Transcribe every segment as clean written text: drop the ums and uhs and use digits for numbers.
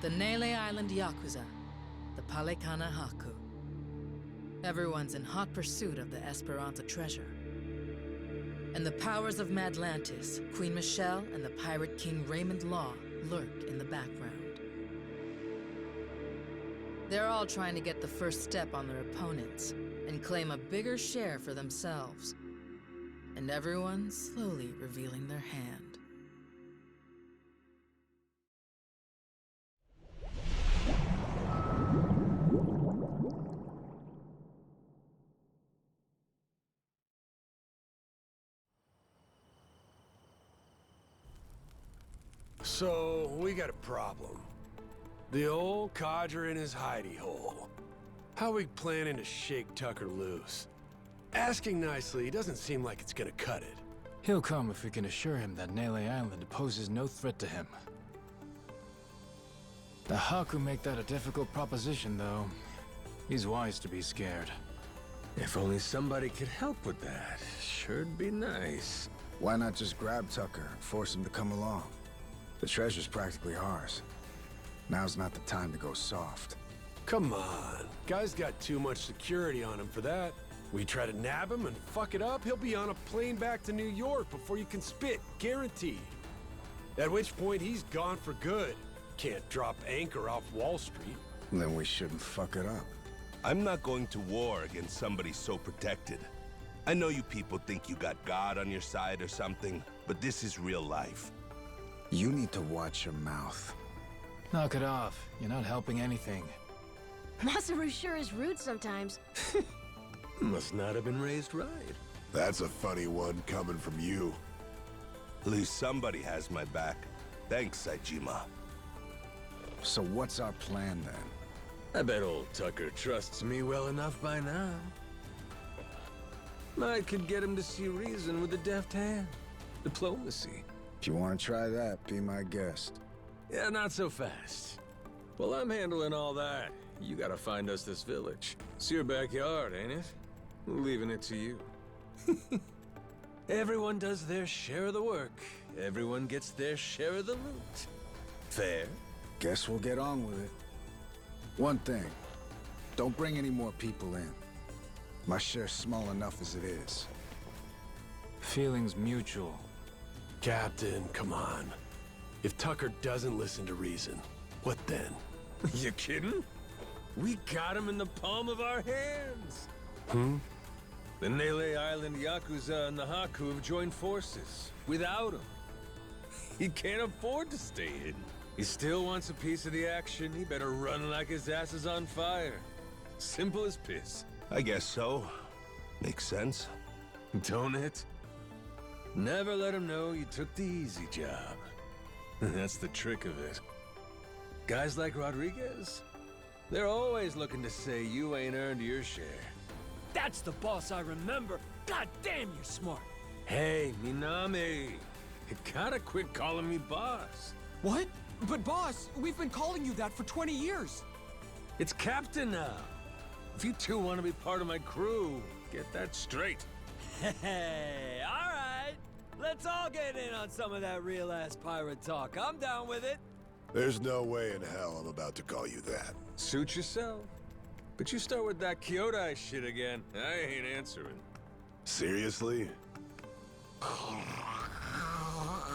The Nele Island Yakuza, the Palekana Haku. Everyone's in hot pursuit of the Esperanza treasure. And the powers of Madlantis, Queen Michelle, and the pirate king Raymond Law lurk in the background. They're all trying to get the first step on their opponents and claim a bigger share for themselves. And everyone's slowly revealing their hand. So, we got a problem. The old codger in his hidey hole. How we planning to shake Tucker loose? Asking nicely doesn't seem like it's gonna cut it. He'll come if we can assure him that Nele Island poses no threat to him. The Haku make that a difficult proposition, though. He's wise to be scared. If only somebody could help with that. Sure'd be nice. Why not just grab Tucker and force him to come along? The treasure's practically ours. Now's not the time to go soft. Come on. Guy's got too much security on him for that. We try to nab him and fuck it up, he'll be on a plane back to New York before you can spit, guaranteed. At which point, he's gone for good. Can't drop anchor off Wall Street. Then we shouldn't fuck it up. I'm not going to war against somebody so protected. I know you people think you got God on your side or something, but this is real life. You need to watch your mouth. Knock it off. You're not helping anything. Masaru sure is rude sometimes. Must not have been raised right. That's a funny one coming from you. At least somebody has my back. Thanks, Saejima. So what's our plan then? I bet old Tucker trusts me well enough by now. I could get him to see reason with a deft hand. Diplomacy. If you want to try that, be my guest. Yeah, not so fast. Well, I'm handling all that. You gotta find us this village. It's your backyard, ain't it? Leaving it to you. Everyone does their share of the work. Everyone gets their share of the loot. Fair? Guess we'll get on with it. One thing. Don't bring any more people in. My share's small enough as it is. Feelings mutual. Captain, come on. If Tucker doesn't listen to reason, what then? You kidding? We got him in the palm of our hands. The Nele Island Yakuza and the Haku have joined forces. Without him, he can't afford to stay hidden. He still wants a piece of the action. He better run like his ass is on fire. Simple as piss. I guess so. Makes sense. Don't it? Never let him know you took the easy job. That's the trick of it. Guys like Rodriguez, they're always looking to say you ain't earned your share. That's the boss I remember. God damn, you're smart. Hey, Minami, you gotta quit calling me boss. What? But boss, we've been calling you that for 20 years. It's Captain now. If you two want to be part of my crew, get that straight. Hey, all right. Let's all get in on some of that real-ass pirate talk. I'm down with it. There's no way in hell I'm about to call you that. Suit yourself. But you start with that Kyodai shit again, I ain't answering. Seriously?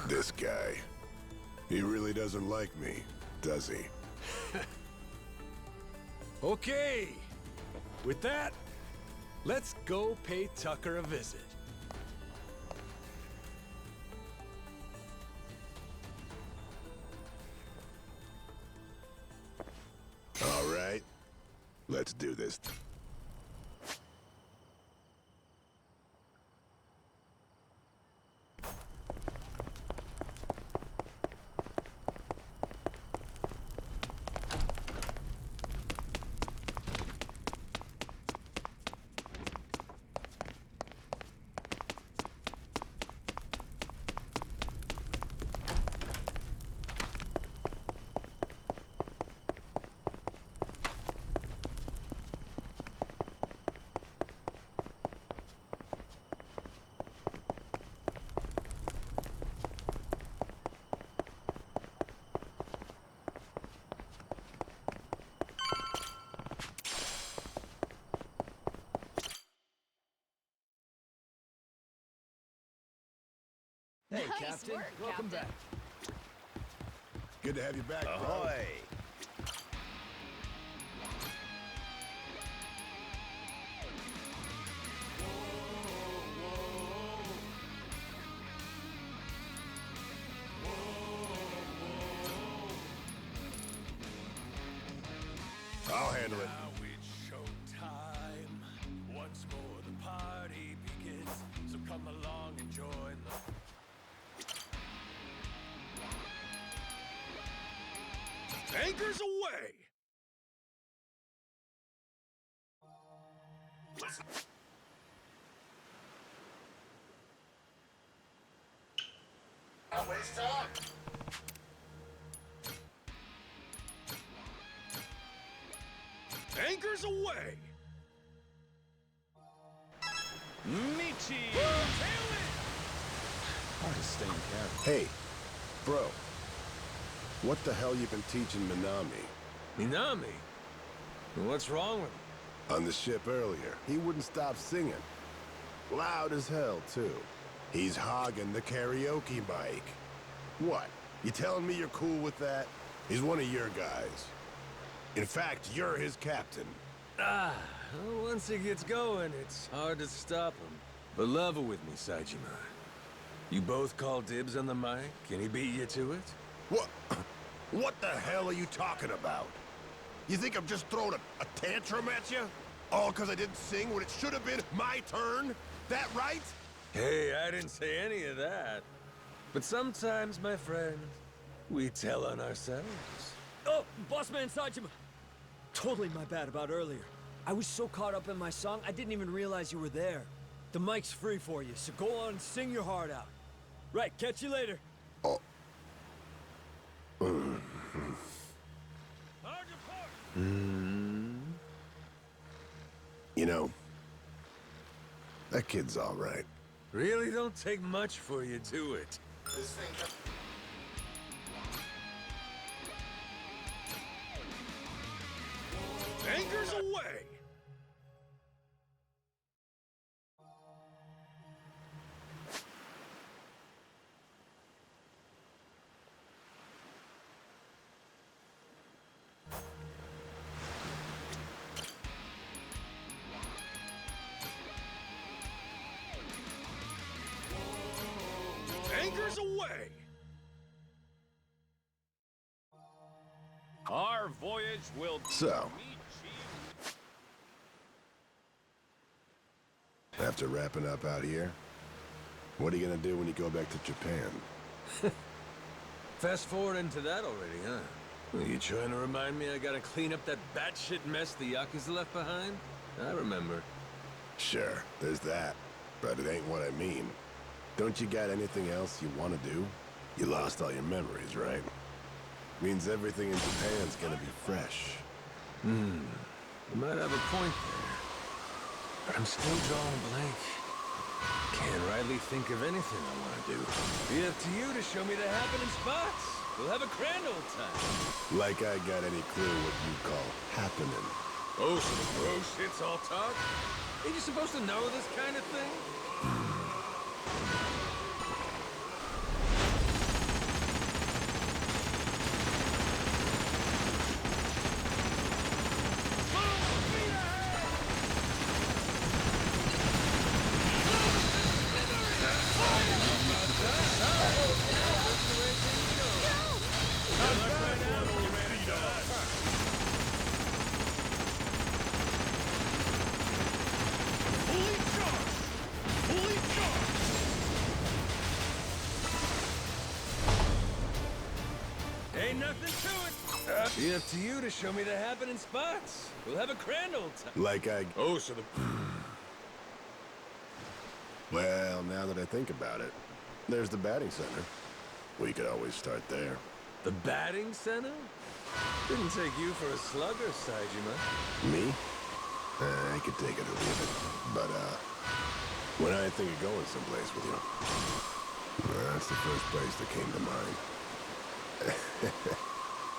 This guy. He really doesn't like me, does he? Okay. With that, let's go pay Tucker a visit. All right. Let's do this. Hey, Nice Captain. work, Welcome Captain. back. Good to have you back, bro. Ahoy! I'll handle it. Now it's showtime. Once more the party begins. So come along and join the... Anchors away! Don't waste time. Anchors away! Michi! Hard to stay in character. Hey, bro. What the hell you been teaching Minami? Minami? What's wrong with him? On the ship earlier, he wouldn't stop singing. Loud as hell, too. He's hogging the karaoke mic. What? You telling me you're cool with that? He's one of your guys. In fact, you're his captain. Well, once he gets going, it's hard to stop him. But level with me, Saejima. You both call dibs on the mic, and he beat you to it? What? What the hell are you talking about? You think I'm just throwing a tantrum at you? All because I didn't sing when it should have been my turn? That right? Hey, I didn't say any of that. But sometimes, my friend, we tell on ourselves. Oh, Bossman Saejima. Totally my bad about earlier. I was so caught up in my song, I didn't even realize you were there. The mic's free for you, so go on and sing your heart out. Right, catch you later. Oh. You know, that kid's all right. Really don't take much for you, do it? Anchors away! Anchors away! Our voyage will... So, after wrapping up out here, what are you gonna do when you go back to Japan? Fast forward into that already, huh? Are you trying to remind me I gotta clean up that batshit mess the Yakuza left behind? I remember. Sure, there's that, but it ain't what I mean. Don't you got anything else you want to do? You lost all your memories, right? Means everything in Japan's gonna be fresh. You might have a point there. But I'm still drawing a blank. Can't rightly think of anything I want to do. Be up to you to show me the happening spots. We'll have a grand old time. Like I got any clue what you call happening. Oh, so the bro shit's all talk? Ain't you supposed to know this kind of thing? Ain't nothing to it. Be up to you to show me the happening spots. We'll have a grand old time. Like I... Oh, so the... Well, now that I think about it, there's the batting center. We could always start there. The batting center? Didn't take you for a slugger, Saejima. Me? I could take it or leave it. But, when I think of going someplace with you, that's the first place that came to mind.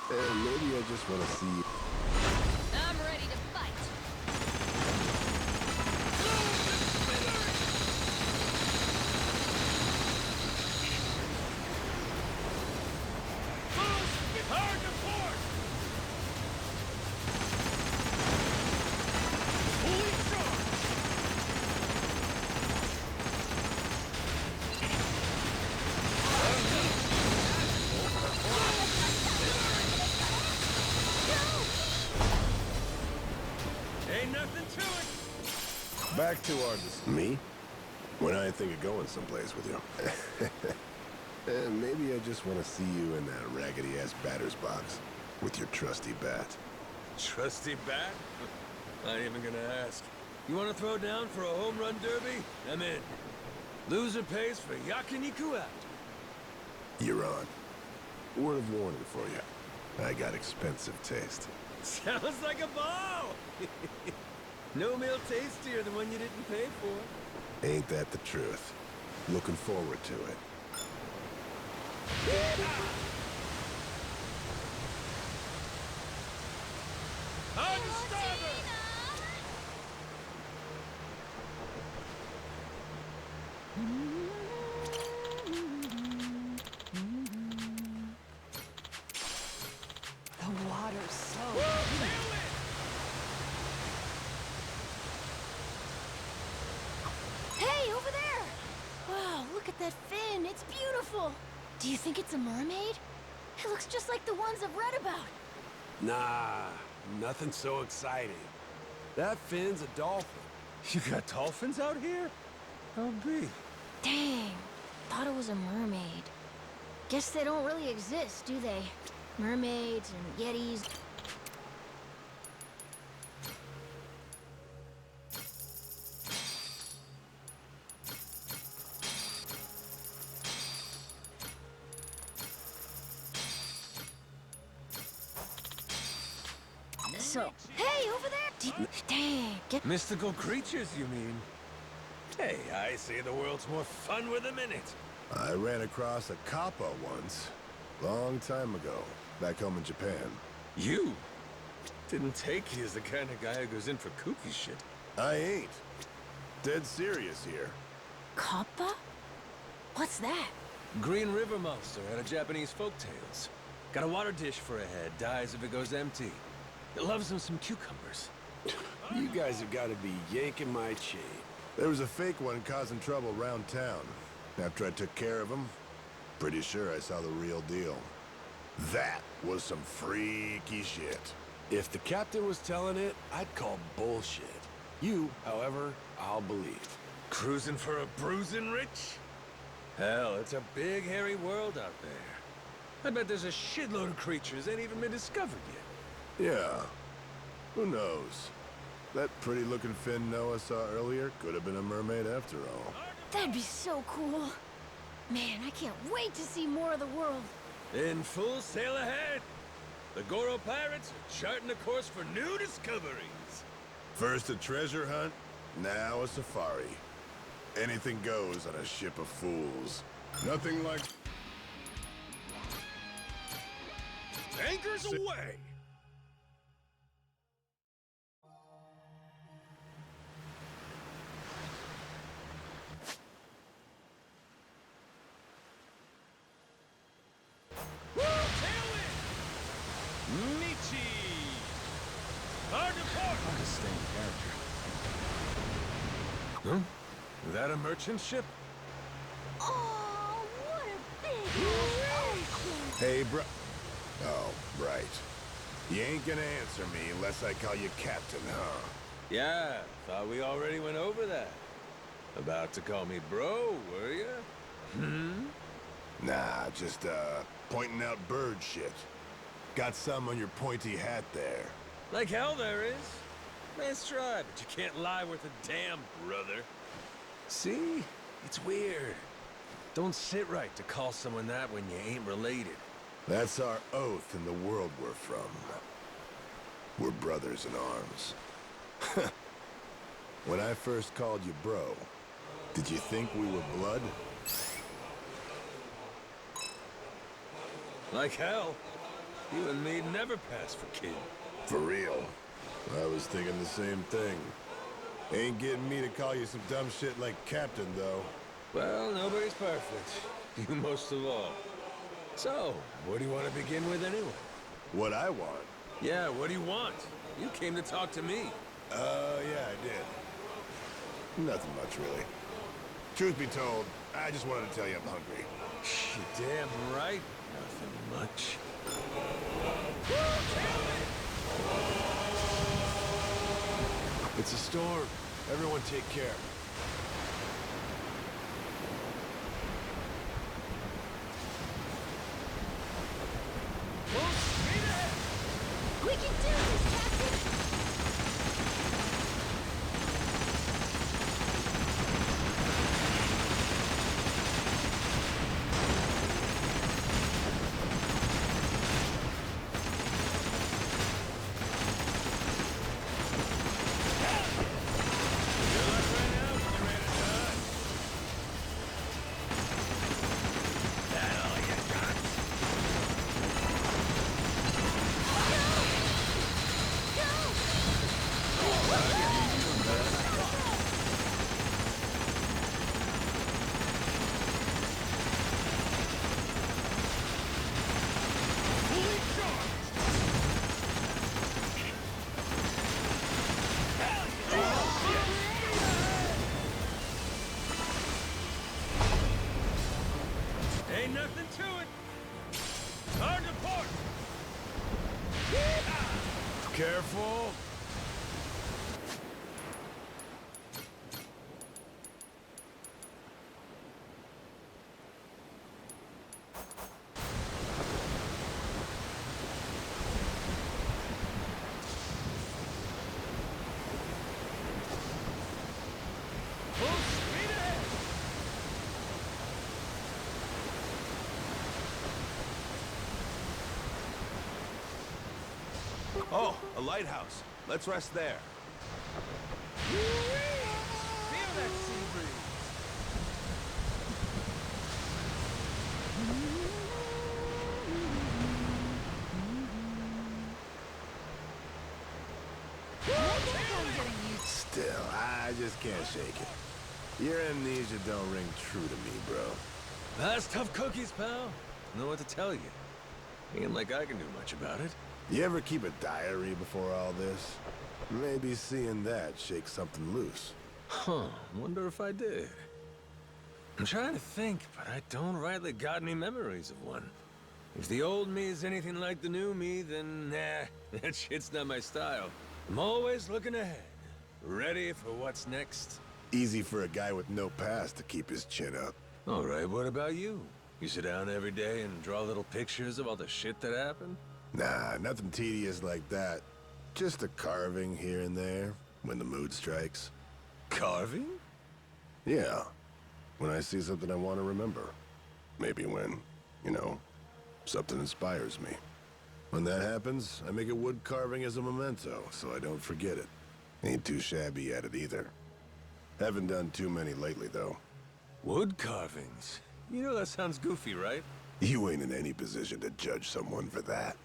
And maybe I just want to see... I'm ready to fight. Hard to port! Fully charged! Ain't nothing to it! Back to our... Me? When I think of going someplace with you. Maybe I just want to see you in that raggedy-ass batter's box with your trusty bat. Trusty bat? Not even gonna ask. You wanna throw down for a home run derby? I'm in. Loser pays for yakiniku after. You're on. Word of warning for you. I got expensive taste. Sounds like a ball! No meal tastier than one you didn't pay for. Ain't that the truth? Looking forward to it. On the starboard! The water's so Hey, over there! Wow, look at that fin. It's beautiful. Do you think it's a mermaid? It looks just like the ones I've read about. Nah, nothing so exciting. That fin's a dolphin. You got dolphins out here? How big? Dang, thought it was a mermaid. Guess they don't really exist, do they? Mermaids and yetis. So, hey, over there! Dang, get... Mystical creatures, you mean? Hey, I say the world's more fun with them in it. I ran across a kappa once. Long time ago. Back home in Japan. You? Didn't take you as the kind of guy who goes in for kooky shit. I ain't. Dead serious here. Kappa? What's that? Green river monster out of Japanese folktales. Got a water dish for a head, dies if it goes empty. It loves them some cucumbers. You guys have got to be yanking my chain. There was a fake one causing trouble around town. After I took care of him, pretty sure I saw the real deal. That was some freaky shit. If the captain was telling it, I'd call bullshit. You, however, I'll believe. Cruising for a bruising rich? Hell, it's a big, hairy world out there. I bet there's a shitload of creatures ain't even been discovered yet. Yeah. Who knows? That pretty-looking fin Noah saw earlier could have been a mermaid after all. That'd be so cool. Man, I can't wait to see more of the world. In full sail ahead! The Goro pirates are charting a course for new discoveries. First a treasure hunt, now a safari. Anything goes on a ship of fools. Nothing like... Anchors away! Huh? Is that a merchant ship? Oh, what a big ocean! Hey, bro... Oh, right. You ain't gonna answer me unless I call you Captain, huh? Yeah, thought we already went over that. About to call me bro, were ya? Nah, just, pointing out bird shit. Got some on your pointy hat there. Like hell there is. Nice try, but you can't lie worth a damn, brother. See? It's weird. Don't sit right to call someone that when you ain't related. That's our oath in the world we're from. We're brothers in arms. When I first called you bro, did you think we were blood? Like hell. You and me never pass for kin. For real. I was thinking the same thing. Ain't getting me to call you some dumb shit like Captain, though. Well, nobody's perfect. You most of all. So, what do you want to begin with anyway? What I want? Yeah, what do you want? You came to talk to me. Yeah, I did. Nothing much, really. Truth be told, I just wanted to tell you I'm hungry. You're damn right. Nothing much. It's a storm. Everyone take care. We can do this, Captain! Ain't nothing to it. Hard to port. Careful. Oh, a lighthouse. Let's rest there. Feel that sea breeze. Still, I just can't shake it. Your amnesia don't ring true to me, bro. That's tough cookies, pal. Know what to tell you. Ain't like I can do much about it. You ever keep a diary before all this? Maybe seeing that shakes something loose. Huh, wonder if I did. I'm trying to think, but I don't rightly got any memories of one. If the old me is anything like the new me, then nah, that shit's not my style. I'm always looking ahead, ready for what's next. Easy for a guy with no past to keep his chin up. All right, what about you? You sit down every day and draw little pictures of all the shit that happened? Nah, nothing tedious like that. Just a carving here and there, when the mood strikes. Carving? Yeah. When I see something I want to remember. Maybe when, you know, something inspires me. When that happens, I make a wood carving as a memento, so I don't forget it. Ain't too shabby at it either. Haven't done too many lately, though. Wood carvings? You know that sounds goofy, right? You ain't in any position to judge someone for that.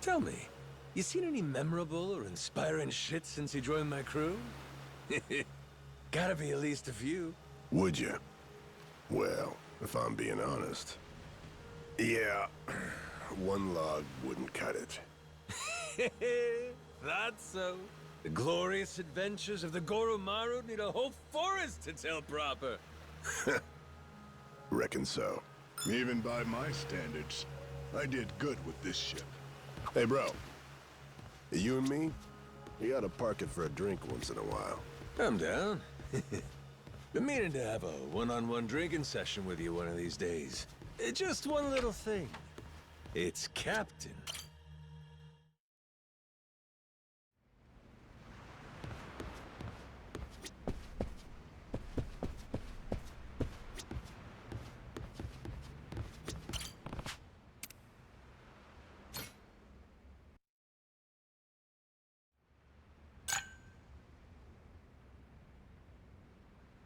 Tell me, you seen any memorable or inspiring shit since you joined my crew? Gotta be at least a few. Would you? Well, if I'm being honest. Yeah, one log wouldn't cut it. That's so. The glorious adventures of the Goromaru need a whole forest to tell proper. Reckon so. Even by my standards, I did good with this ship. Hey, bro. You and me, we ought to park it for a drink once in a while. I'm down. Been meaning to have a one-on-one drinking session with you one of these days. Just one little thing. It's Captain.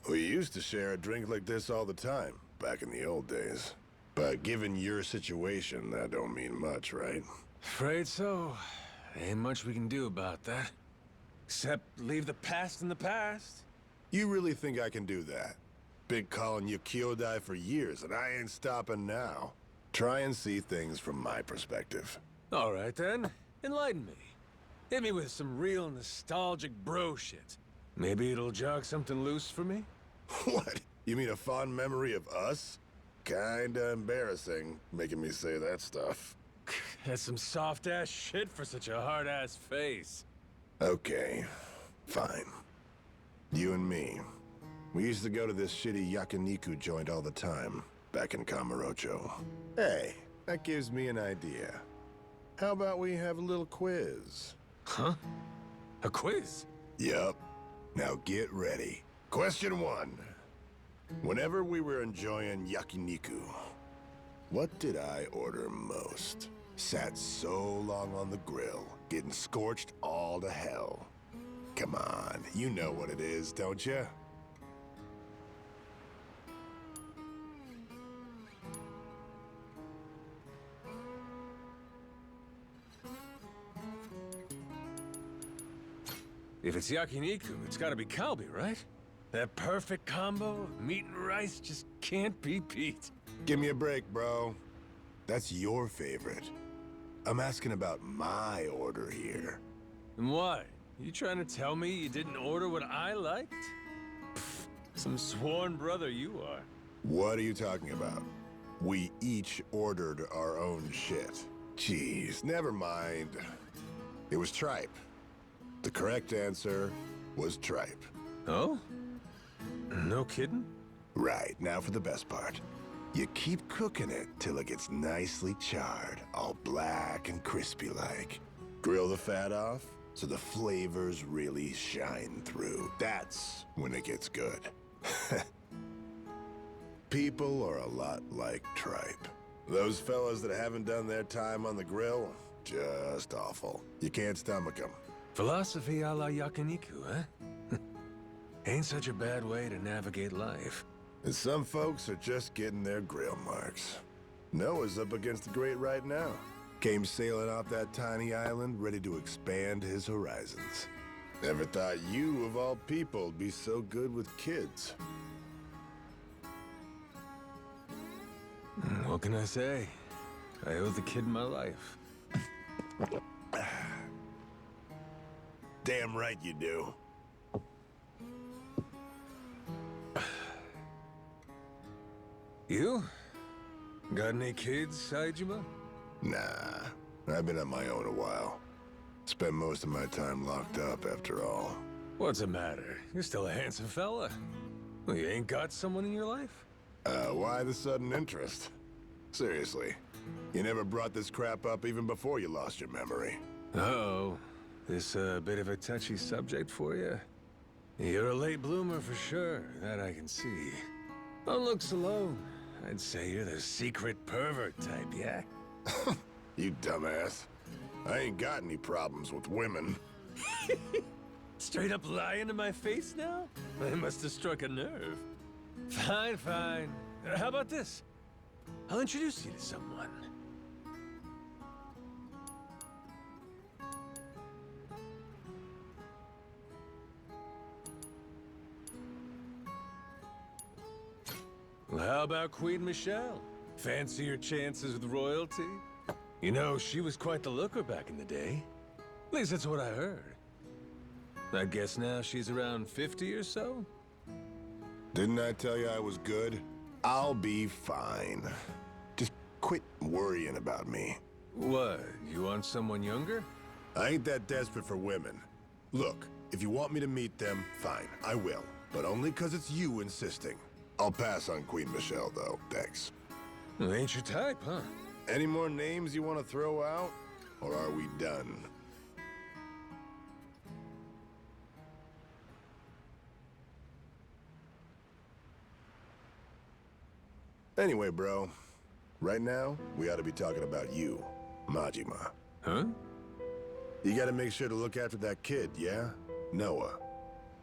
We used to share a drink like this all the time, back in the old days. But given your situation, that don't mean much, right? Afraid so. Ain't much we can do about that. Except leave the past in the past. You really think I can do that? Been calling you Kyodai for years, and I ain't stopping now. Try and see things from my perspective. All right, then. Enlighten me. Hit me with some real nostalgic bro shit. Maybe it'll jog something loose for me? What? You mean a fond memory of us? Kinda embarrassing, making me say that stuff. That's some soft-ass shit for such a hard-ass face. Okay, fine. You and me. We used to go to this shitty yakiniku joint all the time, back in Kamurocho. Hey, that gives me an idea. How about we have a little quiz? Huh? A quiz? Yup. Now get ready. Question 1. Whenever we were enjoying yakiniku, what did I order most? Sat so long on the grill, getting scorched all to hell. Come on, you know what it is, don't you? If it's yakiniku, it's gotta be kalbi, right? That perfect combo of meat and rice just can't be beat. Give me a break, bro. That's your favorite. I'm asking about my order here. And why? You trying to tell me you didn't order what I liked? Pfft, some sworn brother you are. What are you talking about? We each ordered our own shit. Jeez, never mind. It was tripe. The correct answer was tripe. Oh? No kidding? Right, now for the best part. You keep cooking it till it gets nicely charred, all black and crispy like. Grill the fat off so the flavors really shine through. That's when it gets good. People are a lot like tripe. Those fellas that haven't done their time on the grill, just awful. You can't stomach them. Philosophy a la yakiniku, huh? Ain't such a bad way to navigate life. And some folks are just getting their grill marks. Noah's up against the grate right now. Came sailing off that tiny island, ready to expand his horizons. Never thought you, of all people, would be so good with kids. What can I say? I owe the kid my life. Damn right you do. You? Got any kids, Saejima? Nah, I've been on my own a while. Spent most of my time locked up, after all. What's the matter? You're still a handsome fella. Well, you ain't got someone in your life? Why the sudden interest? Seriously, you never brought this crap up even before you lost your memory. Uh-oh. This a bit of a touchy subject for you? You're a late bloomer for sure, that I can see. On looks alone, I'd say you're the secret pervert type, yeah? You dumbass. I ain't got any problems with women. Straight up lying to my face now? I must have struck a nerve. Fine, fine. How about this? I'll introduce you to someone. Well, how about Queen Michelle? Fancy your chances with royalty? You know, she was quite the looker back in the day. At least that's what I heard. I guess now she's around 50 or so? Didn't I tell you I was good? I'll be fine. Just quit worrying about me. What, you want someone younger? I ain't that desperate for women. Look, if you want me to meet them, fine, I will. But only 'cause it's you insisting. I'll pass on Queen Michelle, though, thanks. Well, ain't your type, huh? Any more names you want to throw out? Or are we done? Anyway, bro. Right now, we ought to be talking about you, Majima. Huh? You gotta make sure to look after that kid, yeah? Noah.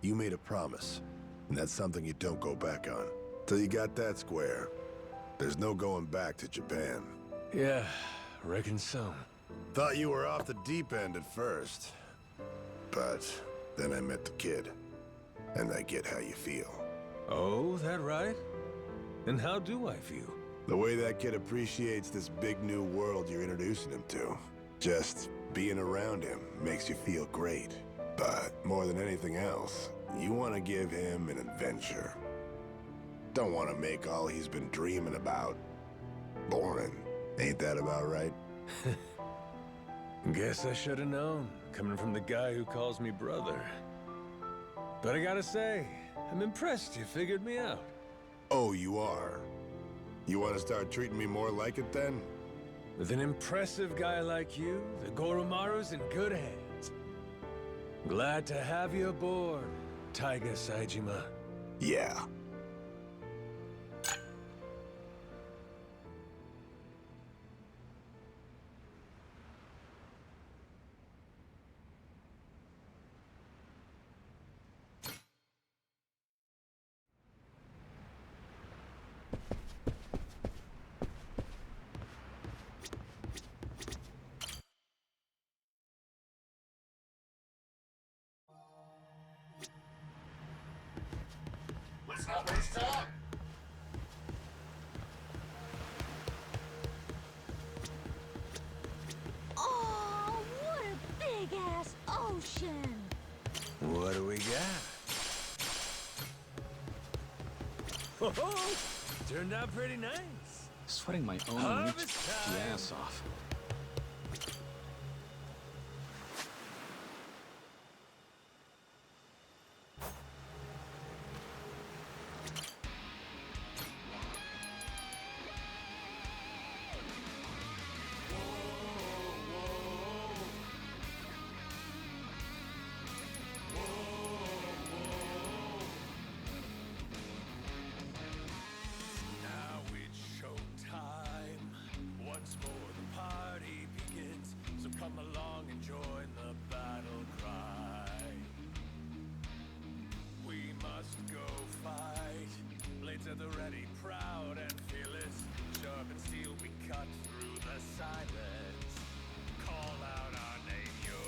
You made a promise, and that's something you don't go back on. Till you got that square, there's no going back to Japan. Yeah, reckon so. Thought you were off the deep end at first. But then I met the kid, and I get how you feel. Oh, that right? And how do I feel? The way that kid appreciates this big new world you're introducing him to. Just being around him makes you feel great. But more than anything else, you want to give him an adventure. Don't want to make all he's been dreaming about boring. Ain't that about right? Guess I should have known, coming from the guy who calls me brother. But I gotta say, I'm impressed you figured me out. Oh, you are? You want to start treating me more like it then? With an impressive guy like you, the Goromaru's in good hands. Glad to have you aboard, Taiga Saejima. Yeah. Let's not waste time. Oh, what a big-ass ocean! What do we got? Oh, turned out pretty nice. Sweating my own Harvest week's time. ass off. Now it's showtime. Once more the party begins. So come along and join the battle cry. We must go fight. Blades at the ready, proud and fearless. Sharp and steel we cut through the silence. Call out our name, yo.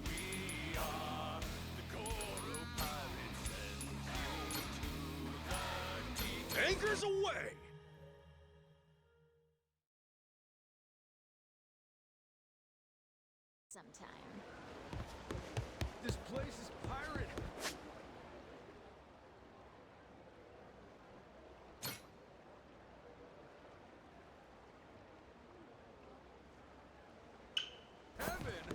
We are the Goro Pirates and you to the deep. Anchors away! Sometime. This place is pirate. Heaven!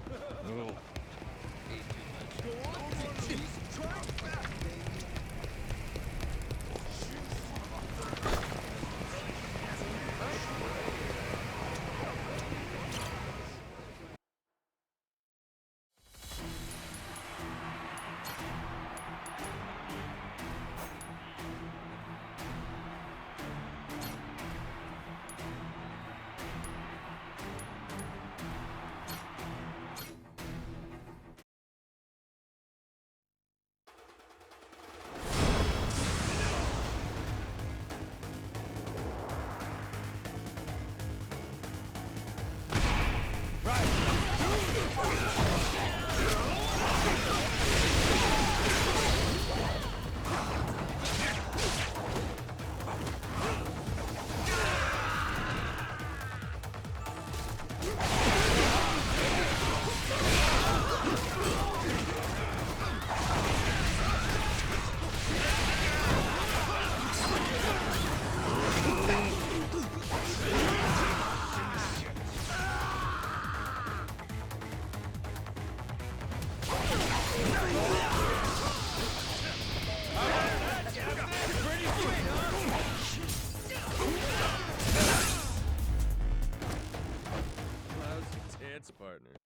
Lousy dance partner.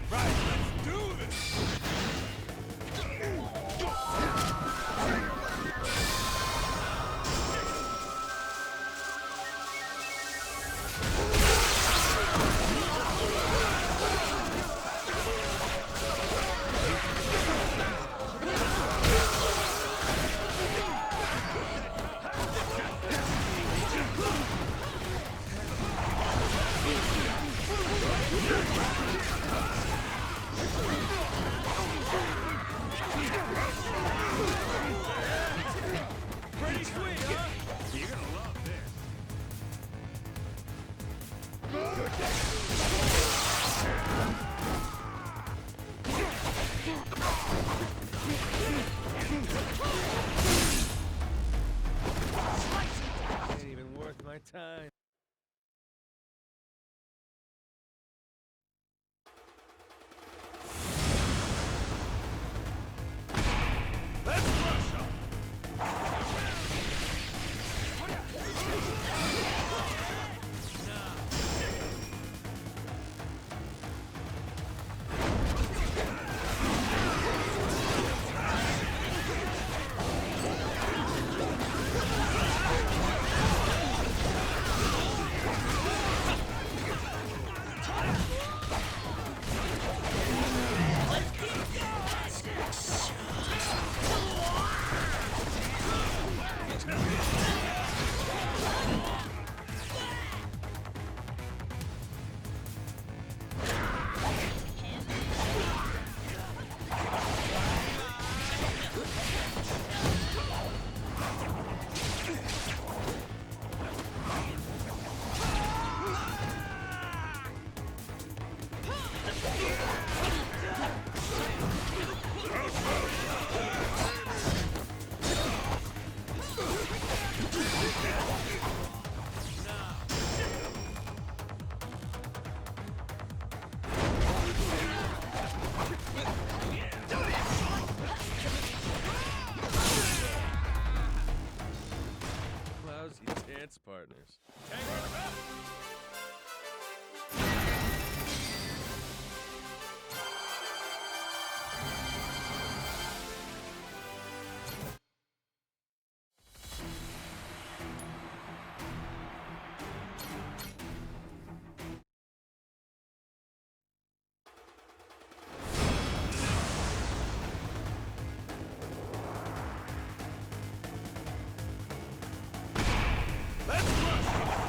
Right, let's do this! partners. Let's rush!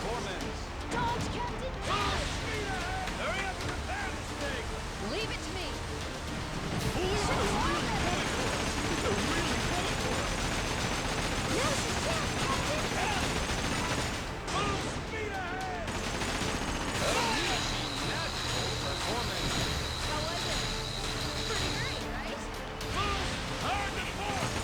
performance! Dodge, Captain, dodge! Hurry up and repair this thing! Leave it to me! Now's your chance, Captain! Full speed ahead! Natural performance! How was it? Pretty great, right? Hard to force!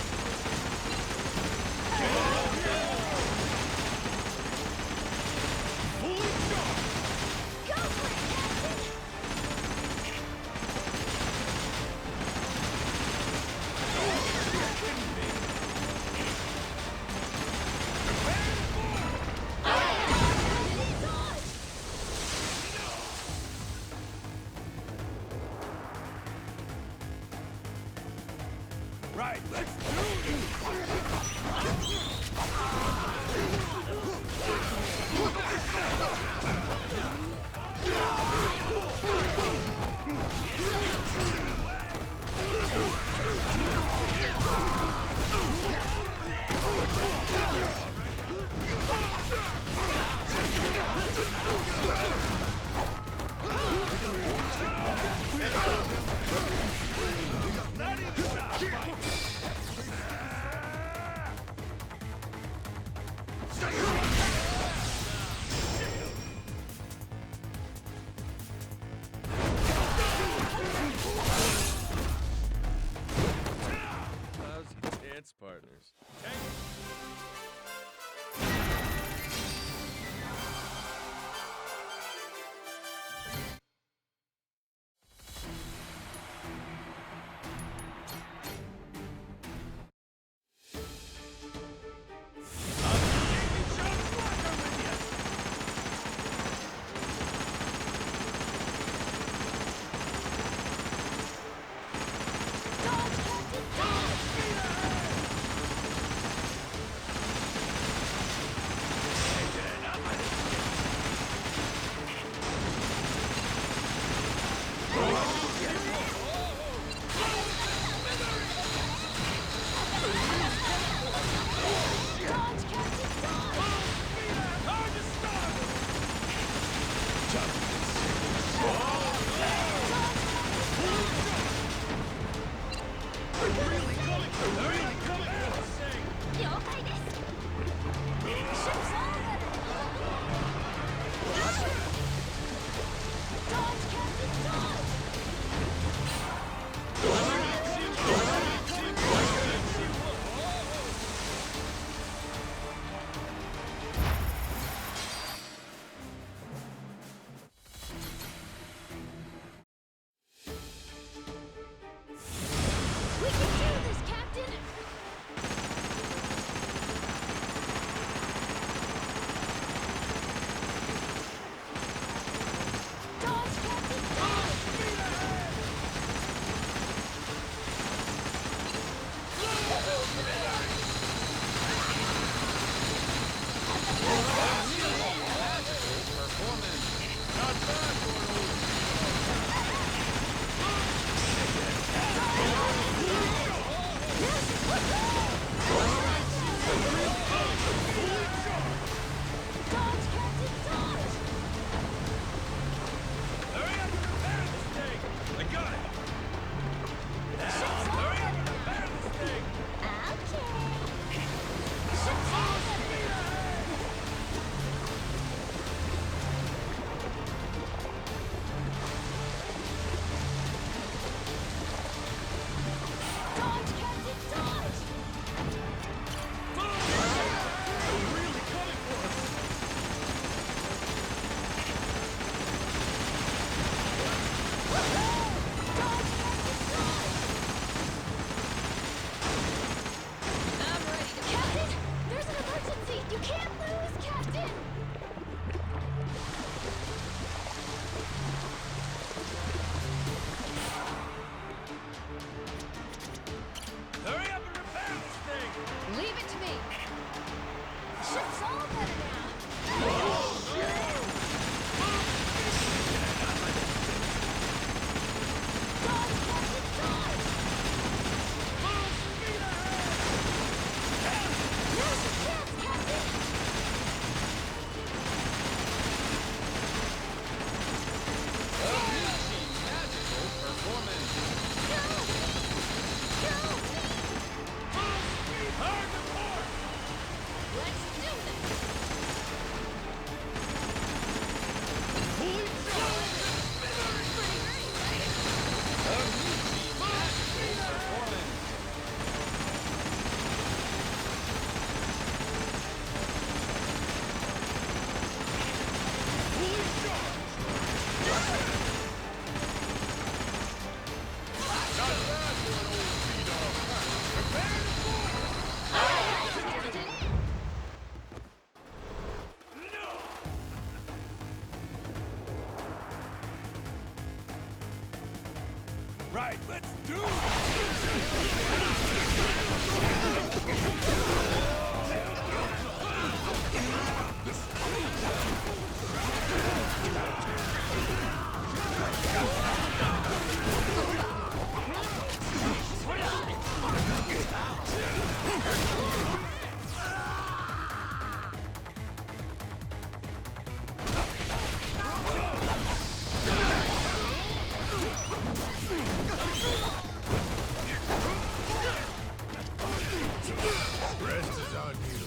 Rest is on you.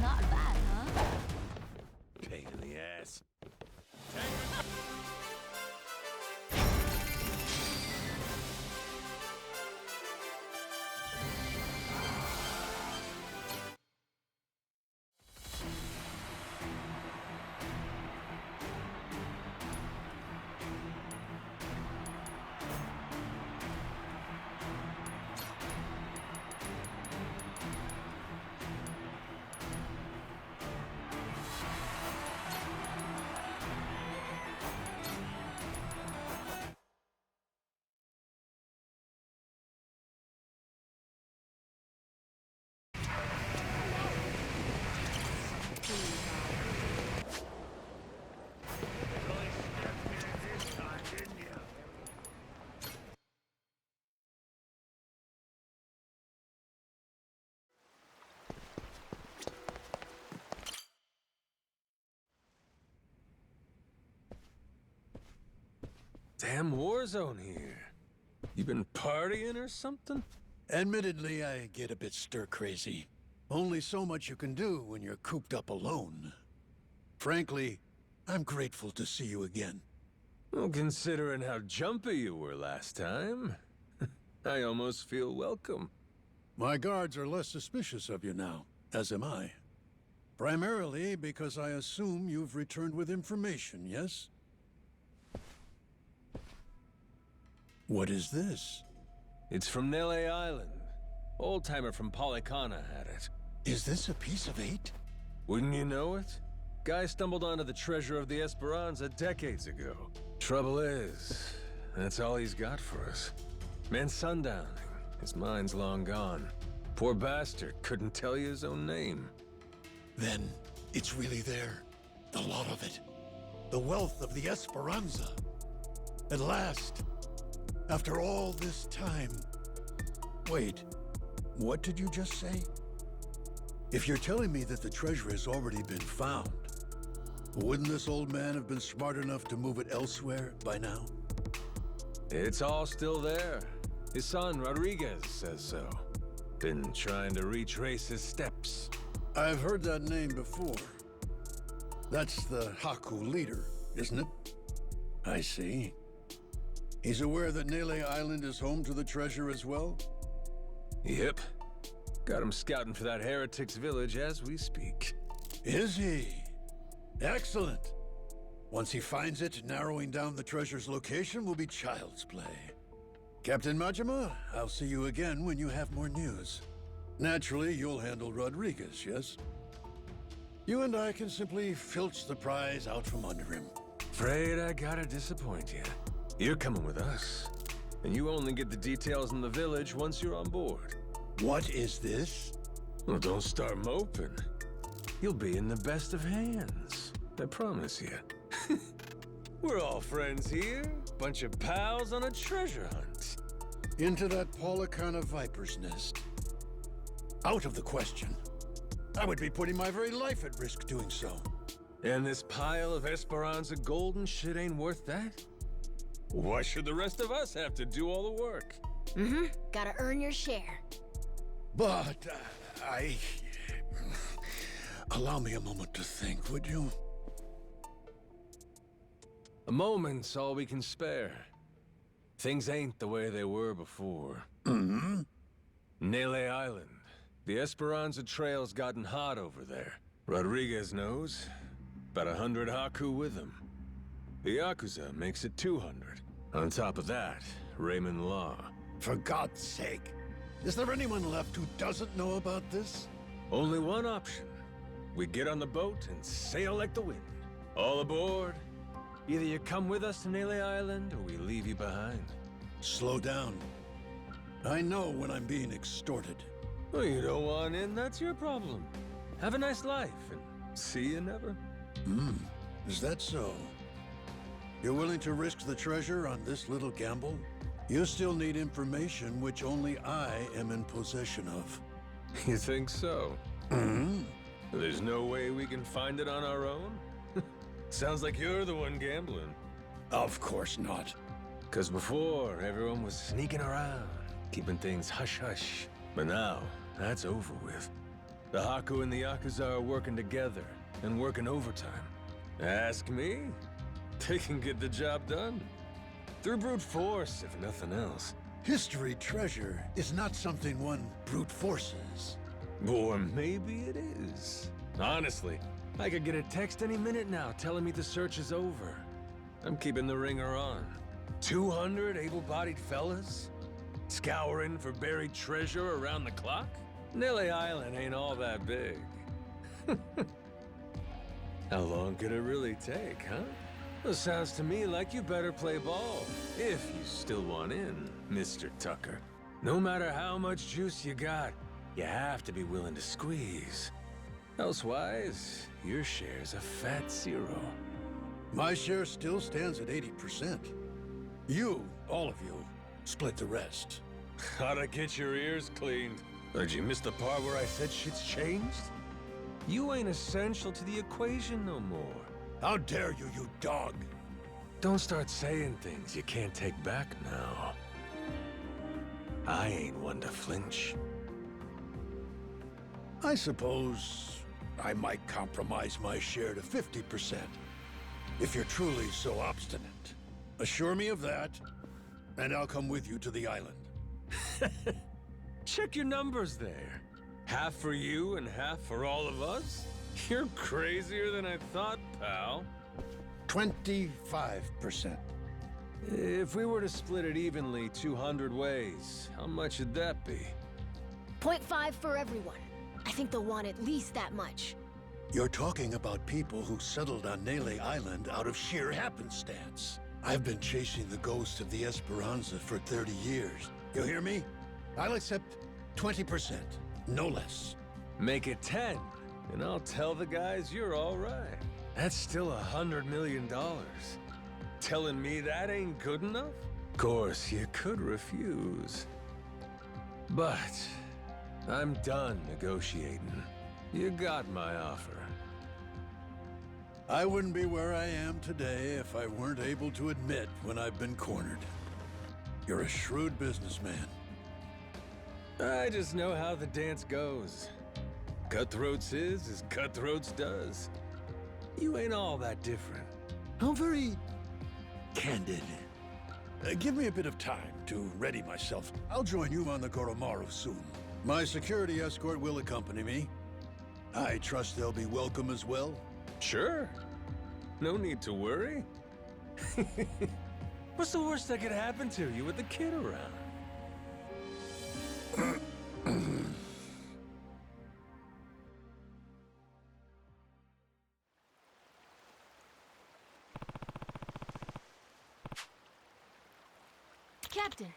Not bad, huh? Pain in the ass. Damn war zone here. You been partying or something? Admittedly, I get a bit stir-crazy. Only so much you can do when you're cooped up alone. Frankly, I'm grateful to see you again. Well, considering how jumpy you were last time, I almost feel welcome. My guards are less suspicious of you now, as am I. Primarily because I assume you've returned with information, yes? What is this? It's from Nele Island. Old-timer from Polycana had it. Is this a piece of 8? Wouldn't you know it? Guy stumbled onto the treasure of the Esperanza decades ago. Trouble is, that's all he's got for us. Man sundowning. His mind's long gone. Poor bastard couldn't tell you his own name. Then, it's really there. The lot of it. The wealth of the Esperanza. At last, after all this time. Wait, what did you just say? If you're telling me that the treasure has already been found, wouldn't this old man have been smart enough to move it elsewhere by now? It's all still there. His son, Rodriguez, says so. Been trying to retrace his steps. I've heard that name before. That's the Haku leader, isn't it? I see. He's aware that Nele Island is home to the treasure as well? Yep. Got him scouting for that heretic's village as we speak. Is he? Excellent. Once he finds it, narrowing down the treasure's location will be child's play. Captain Majima, I'll see you again when you have more news. Naturally, you'll handle Rodriguez, yes? You and I can simply filch the prize out from under him. Afraid I gotta disappoint you. You're coming with us. And you only get the details in the village once you're on board. What is this? Well, don't start moping. You'll be in the best of hands. I promise you. We're all friends here. Bunch of pals on a treasure hunt. Into that Polycana viper's nest. Out of the question. I would be putting my very life at risk doing so. And this pile of Esperanza gold and shit ain't worth that? Why should the rest of us have to do all the work? Mm-hmm. Gotta earn your share. But, allow me a moment to think, would you? A moment's all we can spare. Things ain't the way they were before. Mm-hmm. Nele Island. The Esperanza Trail's gotten hot over there. Rodriguez knows. About 100 Haku with him. The Yakuza makes it 200. On top of that, Raymond Law. For God's sake. Is there anyone left who doesn't know about this? Only one option. We get on the boat and sail like the wind. All aboard. Either you come with us to Nele Island, or we leave you behind. Slow down. I know when I'm being extorted. Well, you don't want in, that's your problem. Have a nice life, and see you never. Is that so? You're willing to risk the treasure on this little gamble? You still need information which only I am in possession of. You think so? Mm-hmm. There's no way we can find it on our own? Sounds like you're the one gambling. Of course not. Because before, everyone was sneaking around, keeping things hush-hush. But now, that's over with. The Haku and the Yakuza are working together, and working overtime. Ask me, they can get the job done. Through brute force, if nothing else. History treasure is not something one brute forces. Or maybe it is. Honestly, I could get a text any minute now telling me the search is over. I'm keeping the ringer on. 200 able-bodied fellas? Scouring for buried treasure around the clock? Nile Island ain't all that big. How long could it really take, huh? Well, sounds to me like you better play ball, if you still want in, Mr. Tucker. No matter how much juice you got, you have to be willing to squeeze. Elsewise, your share's a fat zero. My share still stands at 80%. You, all of you, split the rest. How'd get your ears cleaned? Did you miss the part where I said shit's changed? You ain't essential to the equation no more. How dare you, you dog! Don't start saying things you can't take back now. I ain't one to flinch. I suppose I might compromise my share to 50%, if you're truly so obstinate. Assure me of that, and I'll come with you to the island. Check your numbers there. Half for you and half for all of us? You're crazier than I thought, pal. 25%. If we were to split it evenly 200 ways, how much would that be? 0.5 for everyone. I think they'll want at least that much. You're talking about people who settled on Nele Island out of sheer happenstance. I've been chasing the ghost of the Esperanza for 30 years. You hear me? I'll accept 20%, no less. Make it 10, and I'll tell the guys you're all right. That's still $100 million. Telling me that ain't good enough? Of course, you could refuse. But I'm done negotiating. You got my offer. I wouldn't be where I am today if I weren't able to admit when I've been cornered. You're a shrewd businessman. I just know how the dance goes. Cutthroats is as cutthroats does. You ain't all that different. How very candid. Give me a bit of time to ready myself. I'll join you on the Goromaru soon. My security escort will accompany me. I trust they'll be welcome as well. Sure. No need to worry. What's the worst that could happen to you with the kid around? Captain.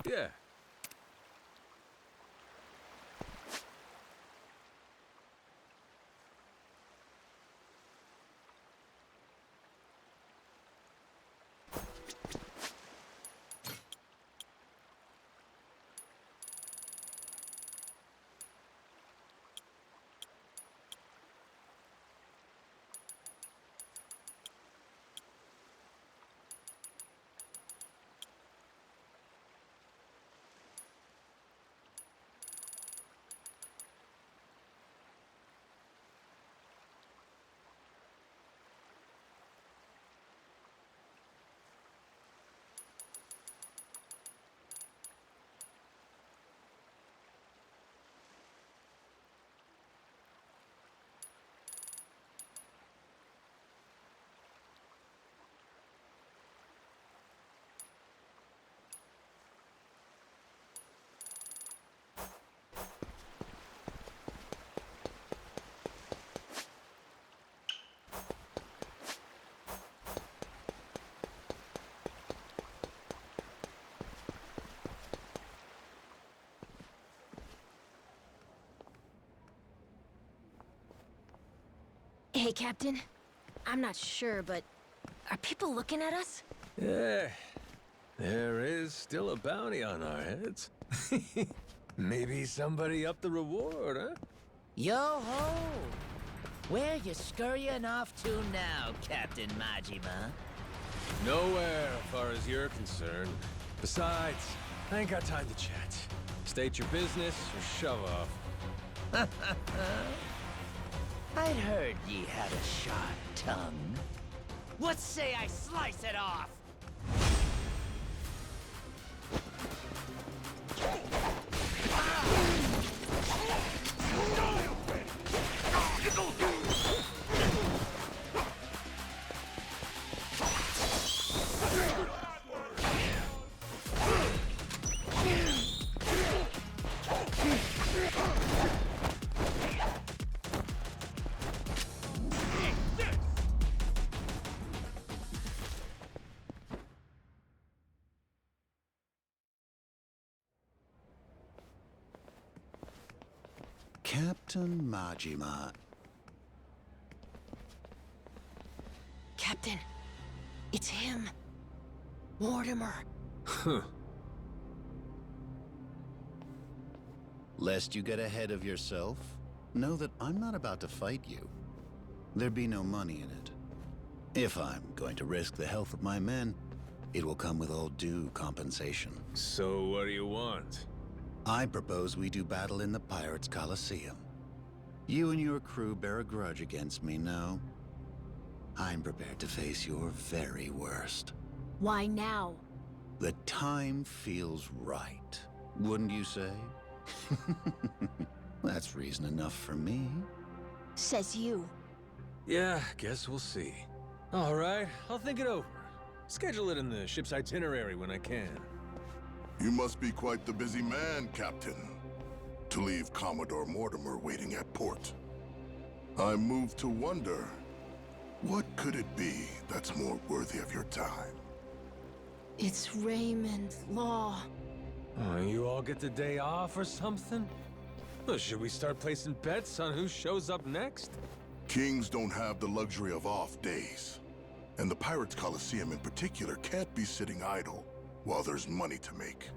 Yeah. Hey, Captain. I'm not sure, but are people looking at us? Yeah. There is still a bounty on our heads. Maybe somebody upped the reward, huh? Yo-ho! Where you scurrying off to now, Captain Majima? Nowhere, as far as you're concerned. Besides, I ain't got time to chat. State your business or shove off. I'd heard ye had a sharp tongue. What say I slice it off? Captain Majima. Captain, it's him. Mortimer. Huh. Lest you get ahead of yourself, know that I'm not about to fight you. There'd be no money in it. If I'm going to risk the health of my men, it will come with all due compensation. So what do you want? I propose we do battle in the Pirates' Coliseum. You and your crew bear a grudge against me, no? I'm prepared to face your very worst. Why now? The time feels right, wouldn't you say? That's reason enough for me. Says you. Yeah, guess we'll see. All right, I'll think it over. Schedule it in the ship's itinerary when I can. You must be quite the busy man, Captain, to leave Commodore Mortimer waiting at port. I'm moved to wonder, what could it be that's more worthy of your time? It's Raymond Law. Oh, you all get the day off or something? Well, should we start placing bets on who shows up next? Kings don't have the luxury of off days. And the Pirates Coliseum in particular can't be sitting idle while there's money to make.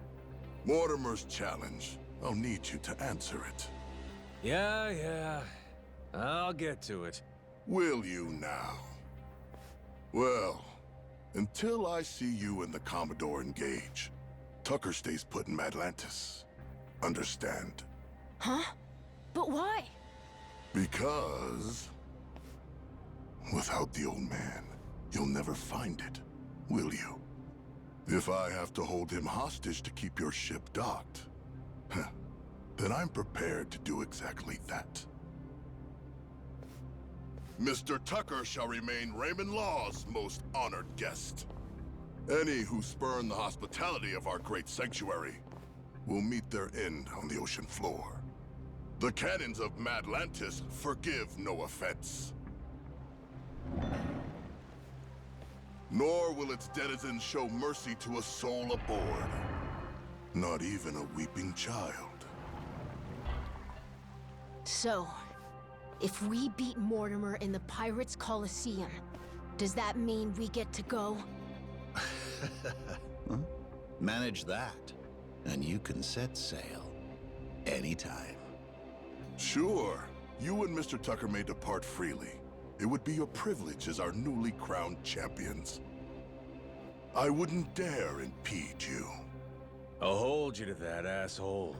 Mortimer's challenge. I'll need you to answer it. Yeah. I'll get to it. Will you now? Well, until I see you and the Commodore engage, Tucker stays put in Madlantis. Understand? Huh? But why? Because without the old man, you'll never find it, will you? If I have to hold him hostage to keep your ship docked, then I'm prepared to do exactly that. Mr. Tucker shall remain Raymond Law's most honored guest. Any who spurn the hospitality of our great sanctuary will meet their end on the ocean floor. The cannons of Madlantis forgive no offense. Nor will its denizens show mercy to a soul aboard. Not even a weeping child. So, if we beat Mortimer in the Pirates' Coliseum, does that mean we get to go? Huh? Manage that, and you can set sail anytime. Sure, you and Mr. Tucker may depart freely. It would be your privilege as our newly crowned champions. I wouldn't dare impede you. I'll hold you to that, asshole.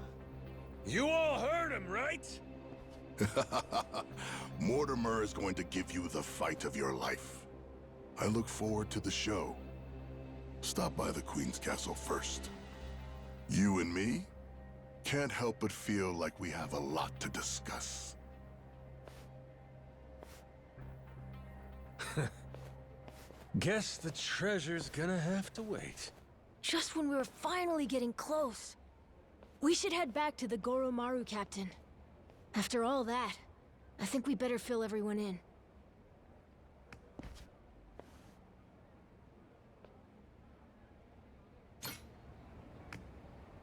You all heard him, right? Mortimer is going to give you the fight of your life. I look forward to the show. Stop by the Queen's Castle first. You and me can't help but feel like we have a lot to discuss. Guess the treasure's gonna have to wait. Just when we were finally getting close. We should head back to the Goromaru, Captain. After all that, I think we better fill everyone in.